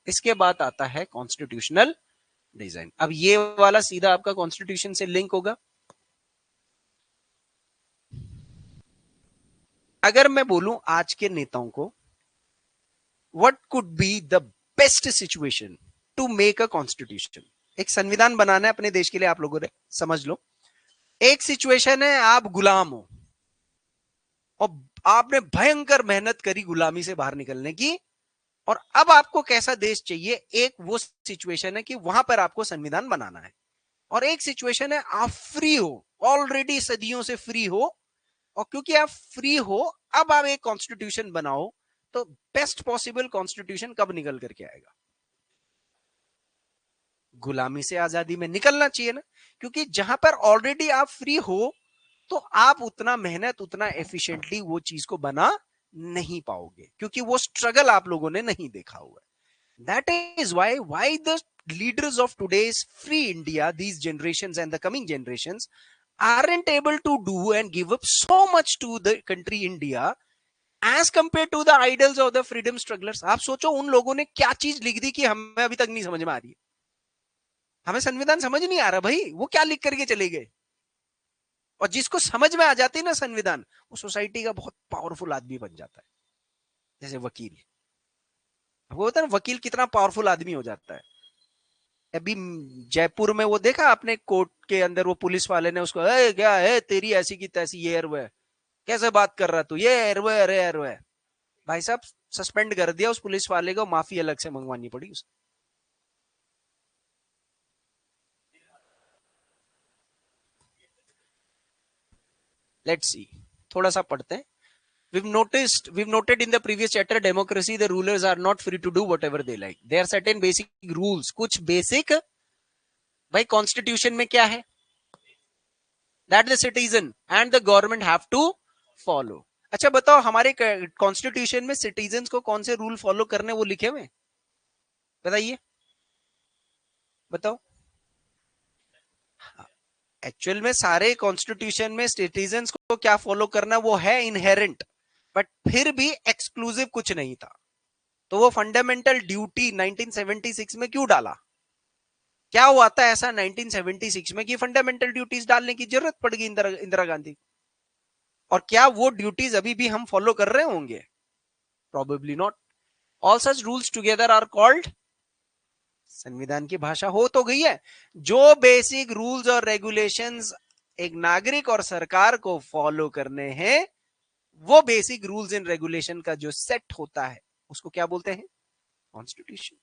इसके बाद आता है कॉन्स्टिट्यूशनल डिजाइन। अब ये वाला सीधा आपका कॉन्स्टिट्यूशन से लिंक होगा। अगर मैं बोलूं आज के नेताओं को what could be the best situation to make a constitution, एक संविधान बनाना है अपने देश के लिए, आप लोगों ने समझ लो एक सिचुएशन है आप गुलाम हो और आपने भयंकर मेहनत करी गुलामी से बाहर निकलने की, और अब आपको कैसा देश चाहिए, एक वो सिचुएशन है कि वहां पर आपको संविधान बनाना है। और एक सिचुएशन है आप फ्री हो, ऑलरेडी सदियों से फ्री हो, और क्योंकि आप फ्री हो अब आप एक कॉन्स्टिट्यूशन बनाओ, तो बेस्ट पॉसिबल कॉन्स्टिट्यूशन कब निकल करके आएगा? गुलामी से आजादी में निकलना चाहिए ना, क्योंकि जहां पर ऑलरेडी आप फ्री हो तो आप उतना मेहनत उतना एफिशिएंटली वो चीज को बना नहीं पाओगे, क्योंकि वो स्ट्रगल आप लोगों ने नहीं देखा हुआ है। That is why the leaders of today's free India, these generations and the coming generations, aren't able to do and give up so much to the country India as compared to the idols of the freedom strugglers. आप सोचो उन लोगों ने क्या चीज लिख दी कि हमें अभी तक नहीं समझ में आ रही है। हमें संविधान समझ नहीं आ रहा भाई, वो क्या लिख करके चले गए। और जिसको समझ में आ जाती है ना संविधान, वो सोसाइटी का बहुत पावरफुल आदमी बन जाता है। जैसे वकील, वो होता है ना वकील कितना पावरफुल आदमी हो जाता है। अभी जयपुर में वो देखा आपने, कोर्ट के अंदर वो पुलिस वाले ने उसको क्या है तेरी ऐसी की तैसी, ये एरवे कैसे बात कर रहा तू, ये एरवे अरे एरवे, भाई साहब सस्पेंड कर दिया उस पुलिस वाले को, माफी अलग से मंगवानी पड़ी उसे। लेट्स सी, थोड़ा सा पढ़ते हैं। we've noted in the previous chapter democracy the rulers are not free to do whatever they like, there are certain basic rules, कुछ बेसिक भाई कॉन्स्टिट्यूशन में क्या है, that the citizen and the government have to follow। अच्छा बताओ हमारे constitution में citizen को कौन से रूल फॉलो करने वो लिखे हुए, बताइए बताओ। एक्चुअल में सारे कॉन्स्टिट्यूशन में सिटीजन को क्या फॉलो करना वो है इनहेरेंट, बट फिर भी एक्सक्लूसिव कुछ नहीं था। तो वो फंडामेंटल ड्यूटी 1976 में क्यों डाला, क्या हुआ था ऐसा 1976 में कि फंडामेंटल ड्यूटीज डालने की जरूरत पड़ गई इंदिरा गांधी, और क्या वो ड्यूटीज अभी भी हम फॉलो कर रहे होंगे? Probably not. All such rules together are called, संविधान की भाषा हो तो गई है, जो बेसिक रूल्स और रेगुलेशंस एक नागरिक और सरकार को फॉलो करने हैं, वो बेसिक रूल्स एंड रेगुलेशन का जो सेट होता है उसको क्या बोलते हैं? Constitution.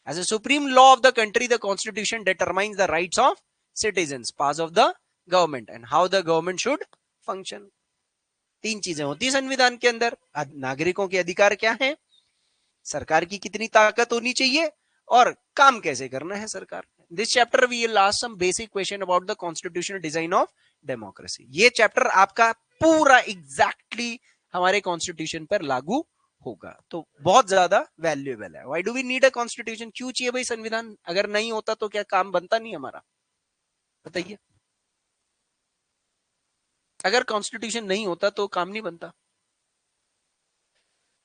As a supreme law of the country, the constitution determines the rights of citizens, powers of the government and how the government should function। तीन चीजें होती है संविधान के अंदर, नागरिकों के अधिकार क्या है, सरकार की कितनी ताकत होनी चाहिए, और काम कैसे करना है सरकार। This chapter we will ask some basic question about the constitutional design of democracy. ये चैप्टर आपका पूरा एग्जैक्टली हमारे कॉन्स्टिट्यूशन पर लागू होगा, तो बहुत ज्यादा वैल्यूएबल है। Why do we need a constitution, क्यों चाहिए भाई संविधान, अगर नहीं होता तो क्या काम बनता नहीं हमारा, बताइए। अगर कॉन्स्टिट्यूशन नहीं होता तो काम नहीं बनता,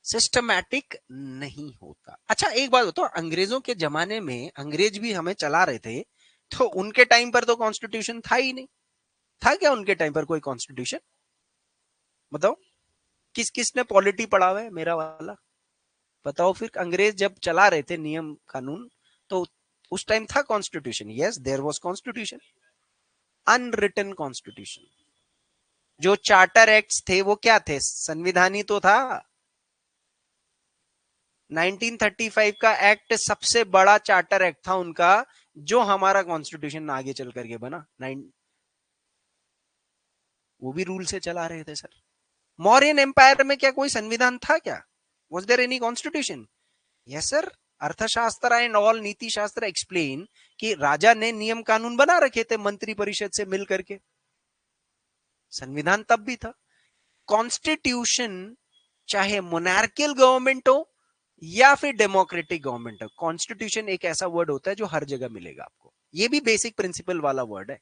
सिस्टमैटिक नहीं होता। अच्छा एक बात बताओ, अंग्रेजों के जमाने में अंग्रेज भी हमें चला रहे थे, तो उनके टाइम पर तो कॉन्स्टिट्यूशन था ही नहीं, था क्या उनके टाइम पर कोई कॉन्स्टिट्यूशन, बताओ। किस किसने पॉलिटी पढ़ा हुआ है मेरा वाला, बताओ फिर। अंग्रेज जब चला रहे थे नियम कानून, तो उस टाइम था constitution? Yes there was constitution, unwritten constitution. जो चार्टर एक्ट्स थे वो क्या थे, संविधान ही तो था। 1935 का एक्ट सबसे बड़ा चार्टर एक्ट था उनका, जो हमारा कॉन्स्टिट्यूशन आगे चल करके बना। वो भी रूल से चला रहे थे सर। मौर्यन एम्पायर में क्या कोई संविधान था क्या, was there any constitution? Yes sir. Arthashastra and all नीति शास्त्र एक्सप्लेन कि राजा ने नियम कानून बना रखे थे मंत्री परिषद से मिल करके, संविधान तब भी था। कॉन्स्टिट्यूशन चाहे मोनार्कियल गवर्नमेंट हो या फिर डेमोक्रेटिक गवर्नमेंट हो, कॉन्स्टिट्यूशन एक ऐसा वर्ड होता है जो हर जगह मिलेगा आपको। ये भी बेसिक प्रिंसिपल वाला वर्ड है।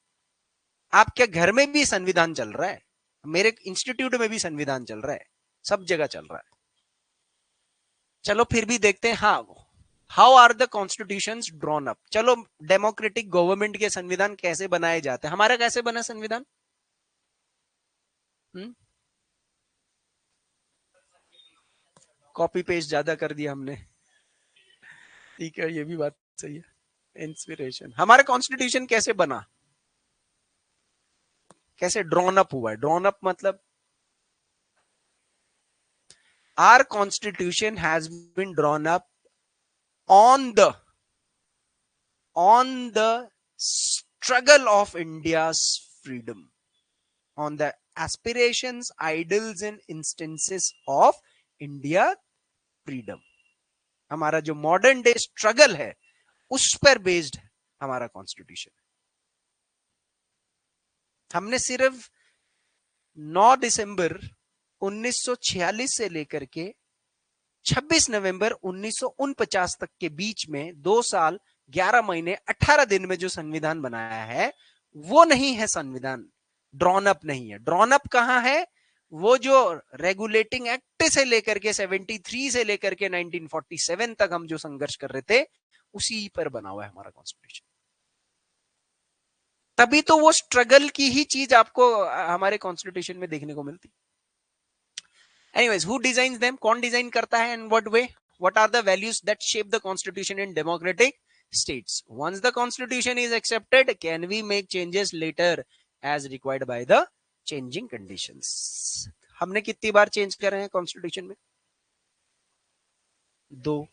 आपके घर में भी संविधान चल रहा है, मेरे इंस्टीट्यूट में भी संविधान चल रहा है, सब जगह चल रहा है। चलो फिर भी देखते हैं। हाँ how are the constitutions drawn up? चलो डेमोक्रेटिक गवर्नमेंट के संविधान कैसे बनाए जाते हैं? हमारा कैसे बना संविधान? कॉपी पेस्ट ज्यादा कर दिया हमने। ठीक है, ये भी बात सही है। इंस्पिरेशन, हमारा कॉन्स्टिट्यूशन कैसे बना, कैसे ड्रॉन अप हुआ है? ड्रॉन अप मतलब are constitution has been drawn up on the struggle of India's freedom, on the aspirations, ideals and instances of India freedom. हमारा जो मॉडर्न डे स्ट्रगल है उस पर बेस्ड हमारा कॉन्स्टिट्यूशन। हमने सिर्फ 9 दिसंबर 1946 से लेकर के 26 नवंबर 1949 तक के बीच में 2 साल 11 महीने 18 दिन में जो संविधान बनाया है वो नहीं है संविधान, ड्रॉन अप नहीं है। ड्रॉन अप कहां है? वो जो रेगुलेटिंग एक्ट से लेकर के 73 से लेकर के 1947 तक हम जो संघर्ष कर रहे थे उसी पर बना हुआ है हमारा कॉन्स्टिट्यूशन। तभी तो वो स्ट्रगल की ही चीज आपको हमारे कॉन्स्टिट्यूशन में देखने को मिलती। Anyways, who designs them? कौन डिजाइन करता है? In what way? What are the values that shape the constitution in democratic states? Once the constitution is accepted, can we make changes later as required by the changing conditions? हमने कितनी बार change कर रहे हैं constitution में? 2।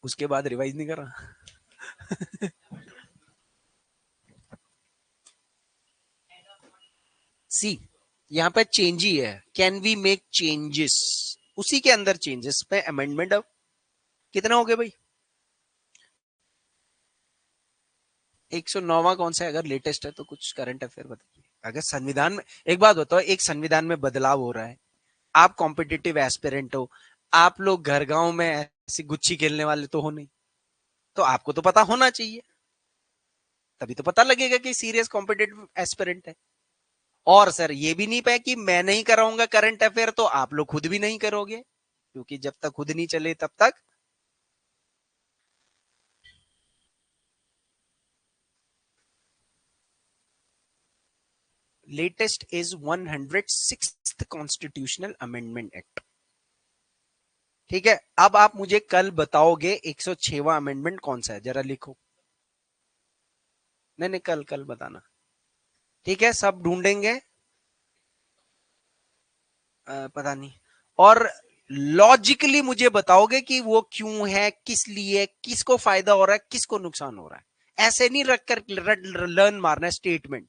उसके बाद revise नहीं कर रहा। सी, यहां पे चेंज ही है, कैन वी मेक चेंजेस, उसी के अंदर चेंजेस पे अमेंडमेंट। अब कितना हो गया भाई? 109वां कौन सा है? अगर लेटेस्ट है तो कुछ करंट अफेयर बताइए। अगर संविधान में, एक बात बताओ, एक संविधान में बदलाव हो रहा है, आप कॉम्पिटिटिव एस्पिरेंट हो, आप लोग घर गांव में ऐसी गुच्छी खेलने वाले तो हो नहीं, तो आपको तो पता होना चाहिए, तभी तो पता लगेगा कि सीरियस कॉम्पिटिटिव एस्पिरेंट है। और सर ये भी नहीं पाए कि मैं नहीं कराऊंगा करंट अफेयर तो आप लोग खुद भी नहीं करोगे, क्योंकि जब तक खुद नहीं चले तब तक। Latest is 106th constitutional amendment act. ठीक है, अब आप मुझे कल बताओगे 106वां अमेंडमेंट कौन सा है, जरा लिखो। नहीं नहीं, कल कल बताना। ठीक है, सब ढूंढेंगे। पता नहीं, और लॉजिकली मुझे बताओगे कि वो क्यों है, किस लिए, किसको फायदा हो रहा है, किसको नुकसान हो रहा है। ऐसे नहीं रख कर लर्न मारना है statement.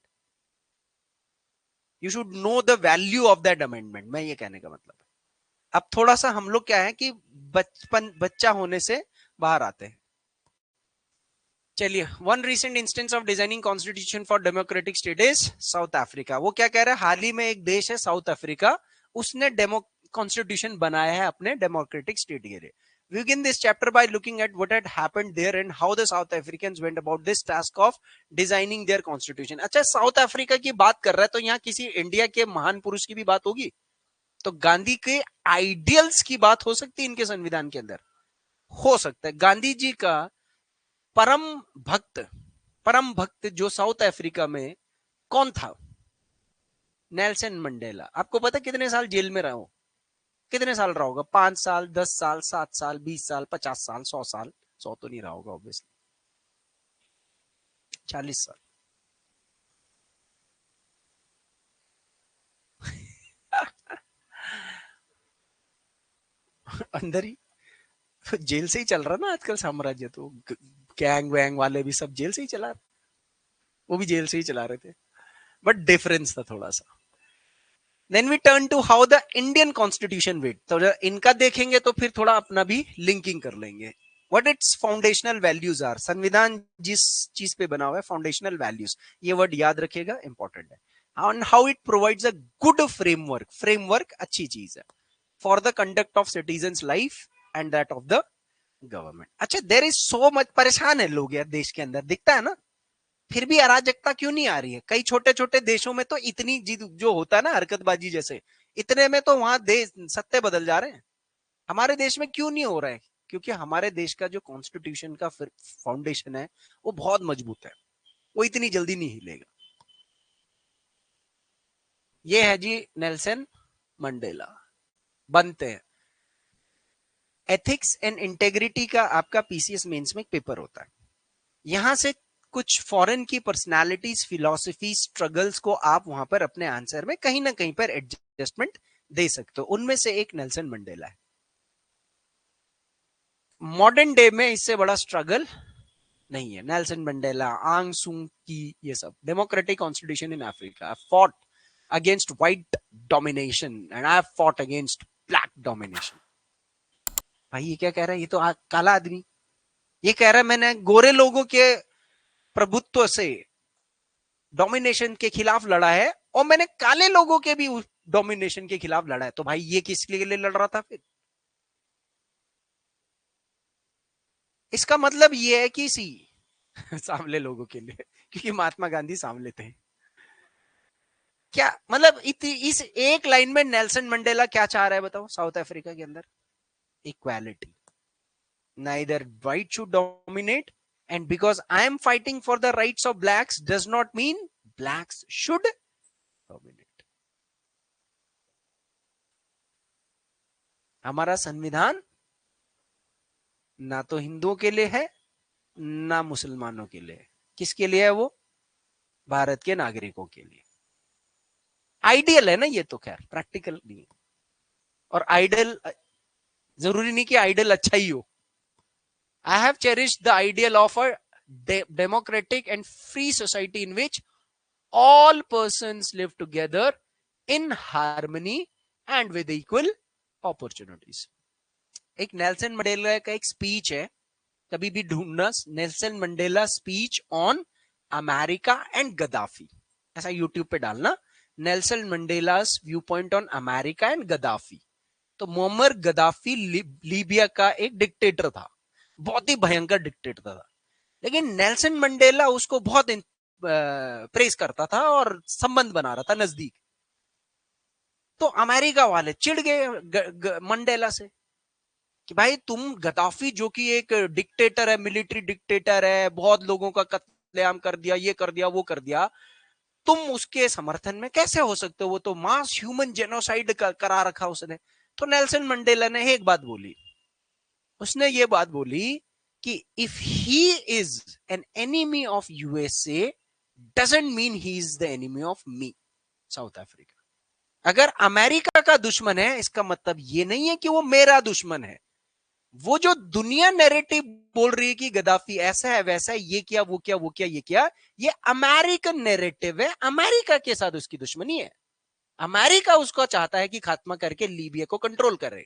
You should know the value of that amendment, मैं ये कहने का मतलब है। अब थोड़ा सा हम लोग क्या है कि बच्चा होने से बाहर आते हैं। चलिए, one recent instance of designing constitution for democratic state is south Africa. वो क्या कह रहा है? हाल ही में एक देश है साउथ अफ्रीका, उसने कॉन्स्टिट्यूशन बनाया है अपने डेमोक्रेटिक स्टेट के लिए। We begin this chapter by looking at what had happened there and how the South Africans went about this task of designing their constitution. अच्छा, साउथ अफ्रीका की बात कर रहा है तो यहाँ किसी इंडिया के महान पुरुष की भी बात होगी? तो गांधी के आइडियल्स की बात हो सकती है इनके संविधान के अंदर? हो सकता है। गांधी जी का परम भक्त जो साउथ अफ्रीका में कौन था? Nelson Mandela. आपको पता कितने साल जेल में रहा हो? कितने साल रहा होगा? 5 साल, 10 साल, 7 साल, 20 साल, 50 साल, 100 साल? 100 तो नहीं रहा होगा ऑब्वियसली, 40 साल। अंदर ही जेल से ही चल रहा ना आजकल साम्राज्य, तो गैंग वैंग वाले भी सब जेल से ही चला रहे, वो भी जेल से ही चला रहे थे, बट डिफरेंस था थोड़ा सा। Then we turn to how the Indian constitution wait. तो इनका देखेंगे तो फिर थोड़ा अपना भी लिंकिंग कर लेंगे। What its foundational values are? संविधान जिस चीज पे बना हुआ है, फाउंडेशनल वैल्यूज, ये वर्ड याद रखिएगा, इंपॉर्टेंट है। And how it provides a good framework, framework अच्छी चीज है, for the conduct of citizens life and that of the government. अच्छा, देयर इज सो मच, परेशान है लोग यार देश के अंदर, दिखता है ना, फिर भी अराजकता क्यों नहीं आ रही है? कई छोटे छोटे देशों में तो इतनी जो होता है ना हरकतबाजी जैसे, इतने में तो वहां देश सत्ते बदल जा रहे हैं। हमारे देश में क्यों नहीं हो रहा है? क्योंकि हमारे देश का जो कॉन्स्टिट्यूशन का फाउंडेशन है वो बहुत मजबूत है, वो इतनी जल्दी नहीं हिलेगा। ये है जी नेल्सन मंडेला। बनते हैं। एथिक्स एंड इंटेग्रिटी का आपका पीसीएस मेंस में एक पेपर होता है। यहां से कुछ फॉरेन की पर्सनालिटीज, फिलॉसफी, स्ट्रगल्स को आप वहां पर अपने आंसर में कहीं ना कहीं पर एडजस्टमेंट दे सकते हो। उनमें से एक नेल्सन मंडेला है। मॉडर्न डे में इससे बड़ा स्ट्रगल नहीं है। नेल्सन मंडेला, आंग सूंग की, ये सब democratic constitution in Africa, fought against white domination and I fought against black domination. भाई ये क्या कह रहा है? ये तो काला आदमी ये कह रहा है मैंने गोरे लोगों के प्रभुत्व से, डोमिनेशन के खिलाफ लड़ा है और मैंने काले लोगों के भी डोमिनेशन के खिलाफ लड़ा है। तो भाई ये किसके लिए लड़ रहा था फिर? इसका मतलब ये है कि सी सांवले लोगों के लिए, क्योंकि महात्मा गांधी सांवले थे। क्या मतलब इस एक लाइन में नेल्सन मंडेला क्या चाह रहा है बताओ? साउथ अफ्रीका के अंदर equality, neither white should dominate, and because I am fighting for the rights of blacks does not mean blacks should dominate. हमारा संविधान ना तो हिंदुओं के लिए है ना मुसलमानों के लिए। किसके लिए है वो? भारत के नागरिकों के लिए। आइडियल है ना ये तो, खैर प्रैक्टिकल नहीं। और आइडियल जरूरी नहीं कि आइडियल अच्छा ही हो। I have cherished the ideal of a democratic and free society in which all persons live together in harmony and with equal opportunities. एक नेल्सन मंडेला का एक स्पीच है, कभी भी ढूंढना, Nelson Mandela speech on America and Gaddafi, ऐसा YouTube पे डालना, Nelson Mandela view point on America and Gaddafi. तो मोअम्मर गद्दाफी लीबिया का एक डिक्टेटर था, बहुत ही भयंकर डिक्टेटर था, लेकिन नेल्सन मंडेला उसको बहुत प्रेस करता था और संबंध बना रहा था नजदीक। तो अमेरिका वाले चिढ़ गए मंडेला से कि भाई तुम गद्दाफी जो कि एक डिक्टेटर है, मिलिट्री डिक्टेटर है, बहुत लोगों का कत्लेआम कर दिया, ये कर दिया, वो कर दिया, तुम उसके समर्थन में कैसे हो सकते हो? वो तो मास ह्यूमन जेनोसाइड करा रखा उसने। तो नेल्सन मंडेला ने एक बात बोली, उसने ये बात बोली कि if he is an enemy of USA doesn't mean he is the enemy of me, south Africa. अगर अमेरिका का दुश्मन है इसका मतलब ये नहीं है कि वो मेरा दुश्मन है। वो जो दुनिया नैरेटिव बोल रही है कि गद्दाफी ऐसा है वैसा है, ये किया वो किया वो किया ये किया, ये अमेरिकन नैरेटिव है। अमेरिका के साथ उसकी दुश्मनी है। अमेरिका उसको चाहता है कि खात्मा करके लीबिया को कंट्रोल करे।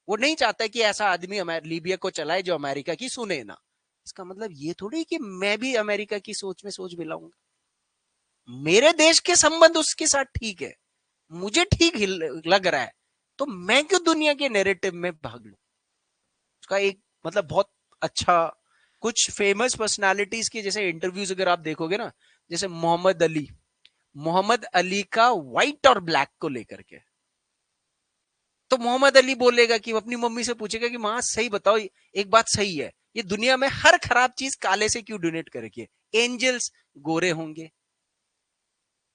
वो नहीं चाहता कि ऐसा आदमी लीबिया को चलाए जो अमेरिका की सुने ना। इसका मतलब ये थोड़ी कि मैं भी अमेरिका की सोच में सोच मिलाऊंगा। मेरे देश के संबंध उसके साथ ठीक है, मुझे ठीक लग रहा है, तो मैं क्यों दुनिया के नैरेटिव में भाग लूं? उसका एक मतलब बहुत अच्छा, कुछ फेमस पर्सनालिटीज के जैसे इंटरव्यूज अगर आप देखोगे ना, जैसे मोहम्मद अली का व्हाइट और ब्लैक को लेकर के, तो मोहम्मद अली बोलेगा कि अपनी मम्मी से पूछेगा कि मां सही बताओ, एक बात सही है, ये दुनिया में हर खराब चीज काले से क्यों डोनेट करेगी? एंजल्स गोरे होंगे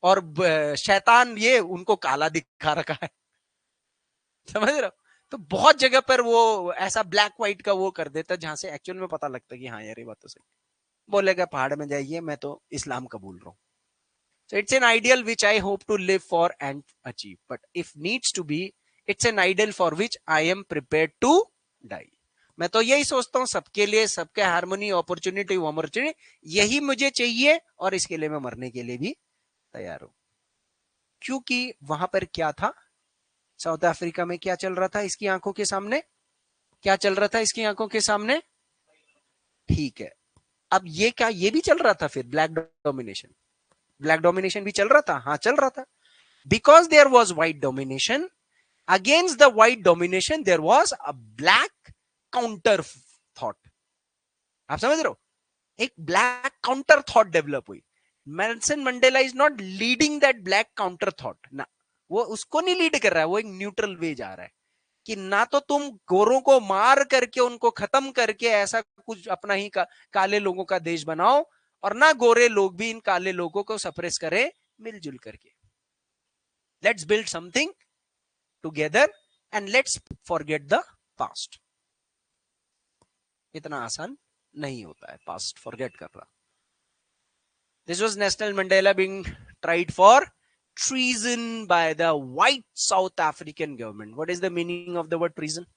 और शैतान ये उनको काला दिखा रखा है। समझ रहे हो? तो बहुत जगह पर वो ऐसा ब्लैक व्हाइट का वो कर देता जहां से एक्चुअल में पता लगता है कि हाँ यार ये बात तो सही। बोलेगा पहाड़ में जाइए, मैं तो इस्लाम कबूल रहा हूं। So it's an ideal which I hope to live for and achieve. But if needs to be, it's an ideal for which I am prepared to die. मैं तो यही सोचता हूं सबके लिए, सबके हार्मनी, अपॉर्चुनिटी, यही मुझे चाहिए और इसके लिए मैं मरने के लिए भी तैयार हूं। क्योंकि वहां पर क्या था, साउथ अफ्रीका में क्या चल रहा था इसकी आंखों के सामने? क्या चल रहा था इसकी आंखों के सामने? ठीक है, अब ये क्या ये भी चल रहा था फिर? ब्लैक डोमिनेशन भी चल रहा था। हाँ चल रहा था, because there was white domination, against the white domination there was a black counter thought. आप समझ रहे हो? एक ब्लैक काउंटर थॉट डेवलप हुई। Nelson Mandela is not leading that black counter thought ना, वो उसको नहीं लीड कर रहा है, वो एक न्यूट्रल वे जा रहा है कि ना तो तुम गोरों को मार करके उनको खत्म करके ऐसा कुछ अपना ही काले लोगों का देश बनाओ, और ना गोरे लोग भी इन काले लोगों को सप्रेस करें मिलजुल करके। Let's build something together and let's forget the past. इतना आसान नहीं होता है पास्ट फॉरगेट करना। This was national Mandela being tried for treason by the white South African government. What is the meaning of the word treason?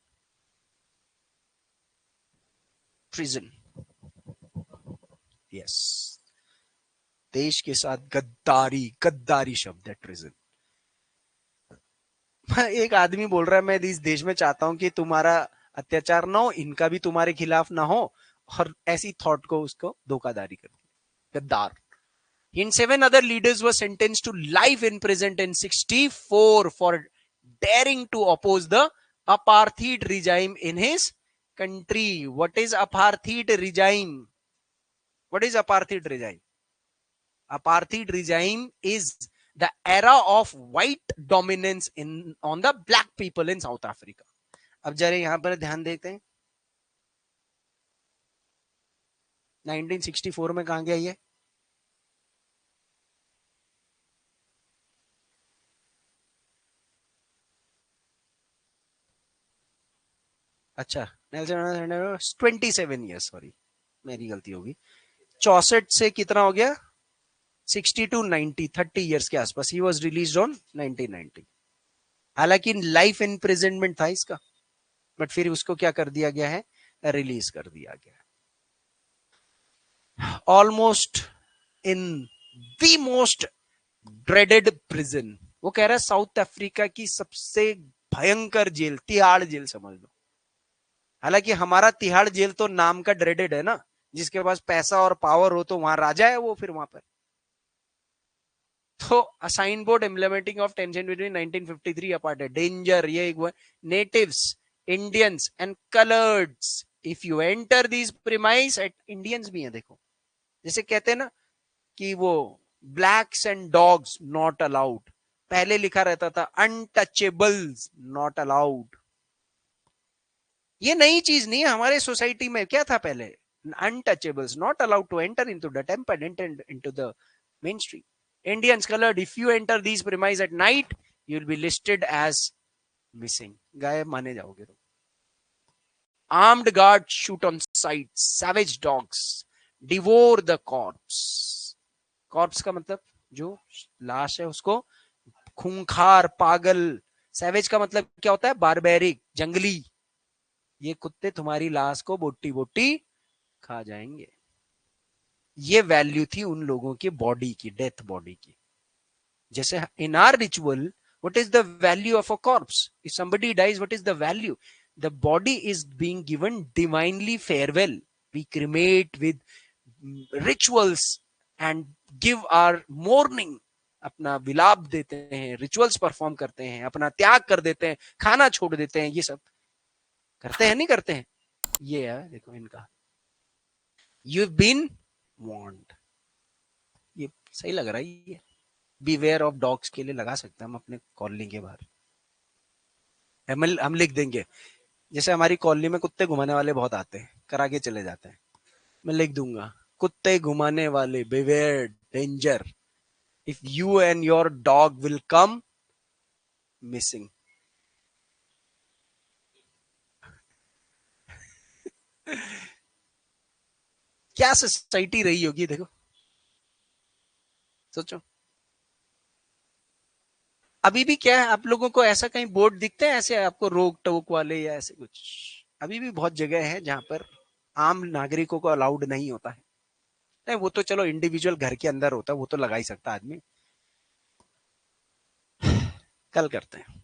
Treason. Yes. देश के साथ गद्दारी, गद्दारी शब्द है treason. एक आदमी बोल रहा है मैं इस देश में चाहता हूं कि तुम्हारा अत्याचार ना हो, इनका भी तुम्हारे खिलाफ ना हो, और ऐसी थॉट को उसको धोखाधड़ी कर दी, गद्दार। And 7 other leaders were sentenced to life in prison in 64 for daring to oppose the apartheid regime in his country. What is apartheid regime? What is apartheid regime? Apartheid regime is the era of white dominance on the black people in South Africa. अब जरा यहां पर ध्यान देते हैं 1964 में कहां गया ये? अच्छा, 27 ईयर्स, सॉरी मेरी गलती होगी, 64 से कितना हो गया 60 to 90, 30 ईयर्स के आसपास। He was release on 1990। हालांकि लाइफ इम्प्रिजनमेंट था इसका, बट फिर उसको क्या कर दिया गया है, रिलीज कर दिया गया। Almost in the most dreaded prison, वो कह रहा है साउथ अफ्रीका की सबसे भयंकर जेल, तिहाड़ जेल समझ लो। हालांकि हमारा तिहाड़ जेल तो नाम का ड्रेडेड है ना, जिसके पास पैसा और पावर हो तो वहां राजा है वो, फिर वहां पर तो a signboard emblematic of tension between 1953 apartheid danger, ये एक natives, Indians and coloreds if you enter these premise at Indians भी है देखो, जैसे कहते हैं ना कि वो blacks and dogs not allowed, पहले लिखा रहता था untouchables not allowed। ये नई चीज नहीं है, हमारे सोसाइटी में क्या था पहले, untouchables not allowed to enter into the temple, enter into the main street। Indians colored, if you enter these premises at night, you will be listed as missing, गायब माने जाओगे तुम। Armed guards shoot on sight, savage dogs devour the corpse। corpse का मतलब जो लाश है उसको खूंखार, पागल। savage का मतलब क्या होता है, बारबेरिक, जंगली। ये कुत्ते तुम्हारी लाश को बोटी बोटी खा जाएंगे। ये वैल्यू थी उन लोगों की बॉडी की, डेथ बॉडी की। जैसे in our ritual, what is the value of a corpse? If somebody dies, what is the value? The body is being given divinely farewell. We cremate with rituals and give our mourning, अपना विलाप देते हैं, rituals perform करते हैं, अपना त्याग कर देते हैं, खाना छोड़ देते हैं, ये सब करते हैं नहीं करते हैं? ये है देखो इनका, you've been warned। ये सही लग रहा है, ये बीवेयर ऑफ डॉग्स के लिए लगा सकते हैं हम अपने कॉलोनी के बाहर। हम लिख देंगे, जैसे हमारी कॉलोनी में कुत्ते घुमाने वाले बहुत आते हैं, करा के चले जाते हैं, मैं लिख दूंगा कुत्ते घुमाने वाले, beware danger, if you and your dog will come missing. क्या सोसाइटी रही होगी देखो, सोचो। अभी भी क्या है, आप लोगों को ऐसा कहीं बोर्ड दिखते हैं ऐसे आपको रोक टोक वाले या ऐसे कुछ? अभी भी बहुत जगह है जहां पर आम नागरिकों को अलाउड नहीं होता है। नहीं, वो तो चलो इंडिविजुअल घर के अंदर होता है, वो तो लगा ही सकता आदमी। कल करते हैं।